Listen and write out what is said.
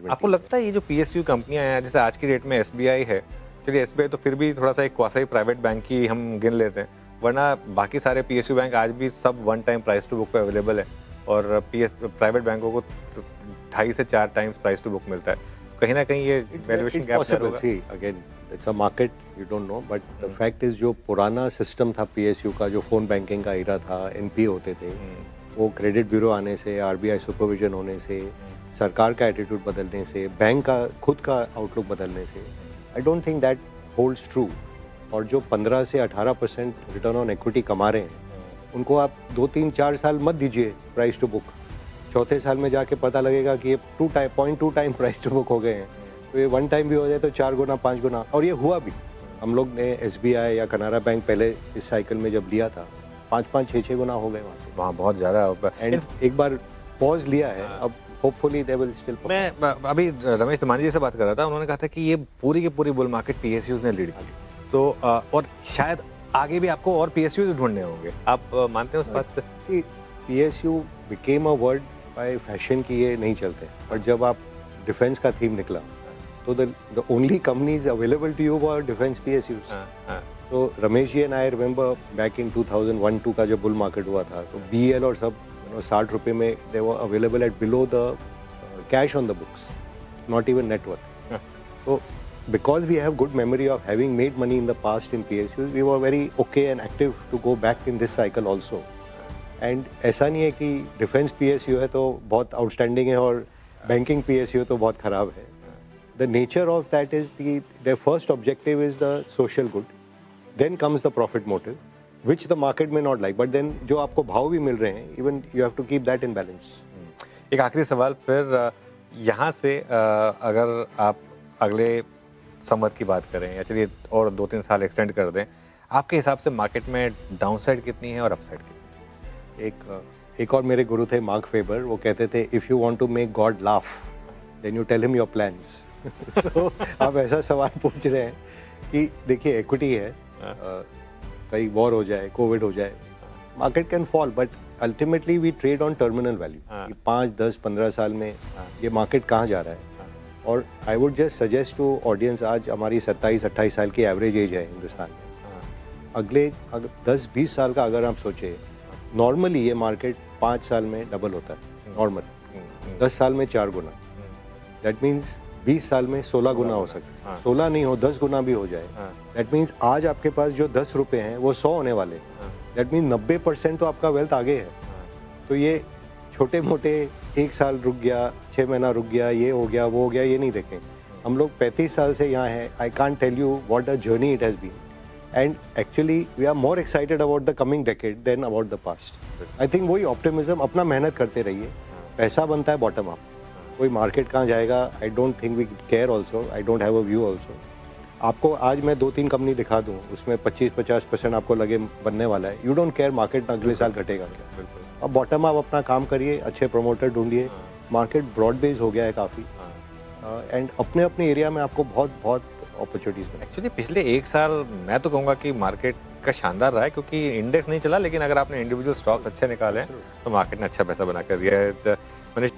Management. आपको लगता है ये जो पीएसयू कंपनियां हैं, जैसे आज की डेट में एसबीआई है, चलिए एसबीआई तो फिर भी थोड़ा सा एक क्वासी प्राइवेट बैंक ही हम गिन लेते हैं, वरना बाकी सारे पीएसयू बैंक आज भी सब 1 टाइम प्राइस टू बुक पे अवेलेबल है और पीएस प्राइवेट बैंकों को 2.5 से 4 टाइम्स प्राइस टू बुक मिलता है। तो कहीं ना कहीं ये वैल्यूएशन गैप ज़रूर होगा। See again it's a market, you don't know, but the fact is जो पुराना सिस्टम था पीएसयू का, जो फोन बैंकिंग का एरा था, एनपी होते थे, वो क्रेडिट ब्यूरो आने से, आरबीआई सुपरविजन होने से, सरकार का एटीट्यूड बदलने से, बैंक का खुद का आउटलुक बदलने से, आई don't think that holds true. और जो 15 से 18% रिटर्न ऑन इक्विटी कमा रहे हैं, उनको आप 2, 3, 4 साल मत दीजिए प्राइस टू बुक। चौथे साल में जाके पता लगेगा कि ये 0.2 टाइम प्राइस टू बुक हो गए हैं। तो ये 1 टाइम भी हो जाए तो 4 गुना 5 गुना, और ये हुआ भी। हम लोग ने एसबीआई या कनारा बैंक पहले इस साइकिल में जब लिया था, 5-5, 6-6 गुना हो गए वहाँ बहुत ज़्यादा। एंड एक बार पॉज लिया है, अब होपफुली दे विल स्टिल। मैं अभी रमेश धमानी जी से बात कर रहा था, उन्होंने कहा था कि ये पूरी की पूरी बुल मार्केट पीएसयूज ने लीड की, तो और शायद आगे भी आपको और पीएसयूज ढूंढने होंगे। आप मानते हैं उस बात से? See PSU became a word by fashion की ये नहीं चलते, बट जब आप डिफेंस का थीम निकला तो the only companies available to you were defence PSUs. तो Ramesh ji and I remember back in 2001-2 का जब बुल मार्केट हुआ था, तो बीएल और सब 60 रुपये में they were available at below the cash on the books, not even network. तो because we have good memory of having made money in the past in PSUs, we were very okay and active to go back in this cycle also. And ऐसा नहीं है कि defence PSU है तो बहुत outstanding है और banking PSU तो बहुत खराब है। The nature of that is their first objective is the social good, then comes the profit motive, which the market may not like, but then जो आपको भाव भी मिल रहे हैं, even you have to keep that in balance. एक आखिरी सवाल फिर, यहाँ से अगर आप अगले समर की बात करें या चलिए और 2-3 साल एक्सटेंड कर दें, आपके हिसाब से मार्केट में डाउनसाइड कितनी है और अपसाइड कितनी है? एक और मेरे गुरु थे मार्क फेबर, वो कहते थे if you want to make God laugh then you tell him your plans. So आप ऐसा सवाल पूछ रहे हैं कि देखिए इक्विटी है, कहीं वॉर हो जाए, कोविड हो जाए, market can fall, but ultimately we trade on terminal value. 5, 10, 15 साल में ये मार्केट कहाँ जा रहा है। और I would just suggest to audience, आज हमारी 27-28 साल की एवरेज एज है हिंदुस्तान में, अगले 10-20 साल का अगर आप सोचें, नॉर्मली ये मार्केट 5 साल में डबल होता है नॉर्मल, 10 साल में 4 गुना, दैट मीन्स 20 साल में 16 गुना हो सकता है। 16 नहीं हो, 10 गुना भी हो जाए, दैट मीन्स आज आपके पास जो 10 रुपये हैं वो 100 होने वाले, दैट मीन्स 90% तो आपका वेल्थ आगे है। तो ये छोटे मोटे 1 साल रुक गया, 6 महीना रुक गया, ये हो गया, वो हो गया, ये नहीं देखें। हम लोग 35 साल से यहाँ हैं। I can't tell you what a journey it has been, and actually we are more excited about the coming decade than about the past. I think वही ऑप्टिमिज्म, अपना मेहनत करते रहिए, पैसा बनता है बॉटम अप। कोई मार्केट कहाँ जाएगा, I don't think we care also, I don't have a view also. आपको आज मैं 2-3 कंपनी दिखा दूँ, उसमें 25-50% आपको लगे बनने वाला है, यू डोंट केयर मार्केट अगले साल घटेगा क्या। अब बॉटम आप अपना काम करिए, अच्छे प्रमोटर ढूंढिए, मार्केट ब्रॉड बेस हो गया है काफ़ी, एंड अपने अपने एरिया में आपको बहुत बहुत अपॉर्चुनिटीज़ मिले। एक्चुअली पिछले 1 साल मैं तो कहूँगा कि मार्केट का शानदार रहा है, क्योंकि इंडेक्स नहीं चला, लेकिन अगर आपने इंडिविजुअल स्टॉक्स अच्छे निकाले हैं तो मार्केट ने अच्छा पैसा बना कर दिया है। मनीष